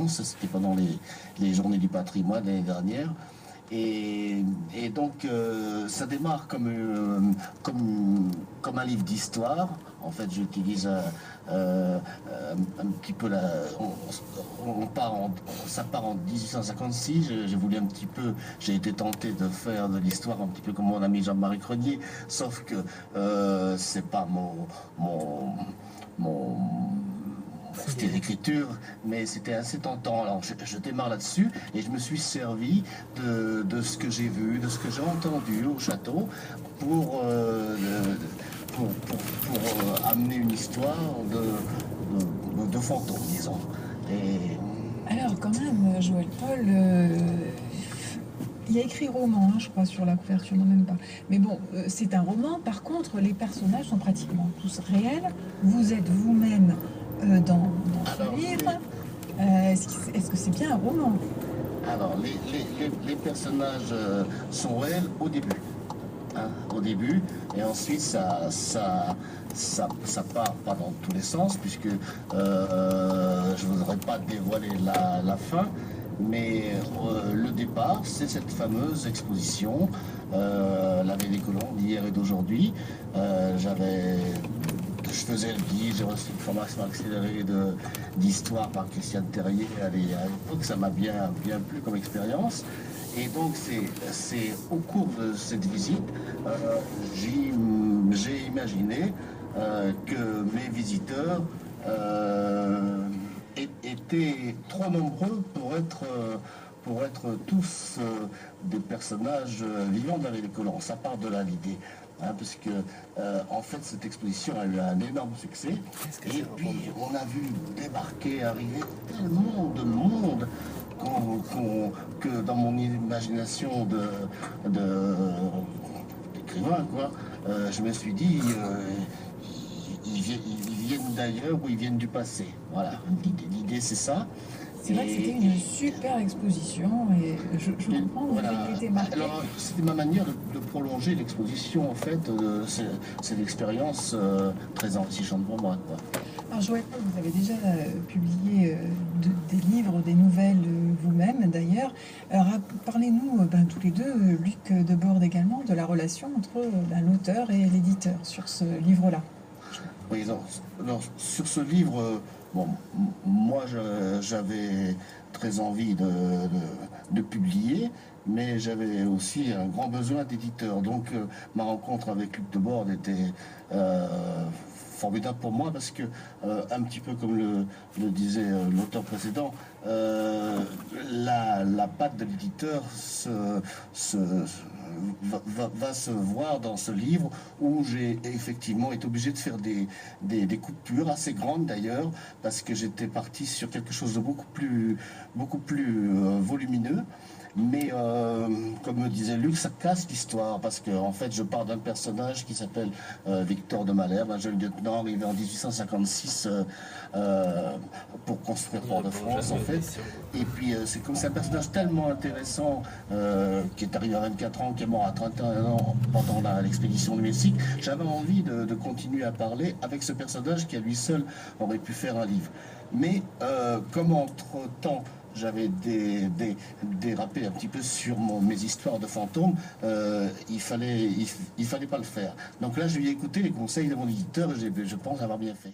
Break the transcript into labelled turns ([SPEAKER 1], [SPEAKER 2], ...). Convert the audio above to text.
[SPEAKER 1] C'était pendant les journées du patrimoine l'année dernière. Et donc, ça démarre comme un livre d'histoire. En fait, j'utilise un petit peu ça part en 1856. J'ai voulu un petit peu, j'ai été tenté de faire de l'histoire un petit peu comme mon ami Jean-Marie Crenier, sauf que c'est pas mon, mon style d'écriture, mais c'était assez tentant. Alors je démarre là-dessus et je me suis servi de ce que j'ai vu, de ce que j'ai entendu au château pour, amener une histoire de fantôme, disons. Et,
[SPEAKER 2] Alors quand même, Joël Paul, il y a écrit roman, hein, je crois, sur la couverture, non même pas. Mais bon, c'est un roman. Par contre, les personnages sont pratiquement tous réels. Vous êtes vous-même dans ce
[SPEAKER 1] alors,
[SPEAKER 2] livre. Est-ce que c'est bien un roman?
[SPEAKER 1] alors, les personnages sont réels au début. Hein, au début, et ensuite ça part pas dans tous les sens, puisque je ne voudrais pas dévoiler la fin, mais le départ, c'est cette fameuse exposition, la veille des colons d'hier et d'aujourd'hui. Je faisais le guide, j'ai reçu une formation accélérée d'histoire par Christiane Terrier à l'époque, ça m'a bien plu comme expérience. Et donc c'est au cours de cette visite, j'ai imaginé que mes visiteurs étaient trop nombreux pour être tous des personnages vivants dans les colons. Ça part de là l'idée. Hein, parce que en fait cette exposition a eu un énorme succès et puis on a vu débarquer, arriver tellement de monde que dans mon imagination d'écrivain, quoi, je me suis dit ils viennent d'ailleurs ou ils viennent du passé. Voilà, l'idée c'est ça.
[SPEAKER 2] C'est vrai que c'était une super exposition et je comprends que vous
[SPEAKER 1] Voilà.
[SPEAKER 2] avez été marqué.
[SPEAKER 1] Alors, c'était ma manière de prolonger l'exposition, en fait. C'est une expérience très enrichissante pour moi, quoi.
[SPEAKER 2] Alors Joël Paul, vous avez déjà publié des livres, des nouvelles vous-même d'ailleurs. Alors parlez-nous tous les deux, Luc Debord également, de la relation entre l'auteur et l'éditeur sur ce livre-là.
[SPEAKER 1] Oui, alors, sur ce livre, bon, moi j'avais très envie de publier, mais j'avais aussi un grand besoin d'éditeur. Donc ma rencontre avec Luc Debord était formidable pour moi parce que, un petit peu comme le disait l'auteur précédent, la patte de l'éditeur va se voir dans ce livre où j'ai effectivement été obligé de faire des coupures assez grandes d'ailleurs parce que j'étais parti sur quelque chose de beaucoup plus volumineux. Mais comme me disait Luc, ça casse l'histoire parce que en fait, je pars d'un personnage qui s'appelle Victor de Malherbe, un jeune lieutenant arrivé en 1856 pour construire Port-de-France en fait. Et puis c'est un personnage tellement intéressant qui est arrivé à 24 ans, qui est mort à 31 ans pendant l'expédition du Mexique. J'avais envie de continuer à parler avec ce personnage qui à lui seul aurait pu faire un livre. Mais comme entre-temps j'avais dérapé un petit peu sur mes histoires de fantômes, il fallait pas le faire. Donc là, je lui ai écouté les conseils de mon éditeur et je pense avoir bien fait.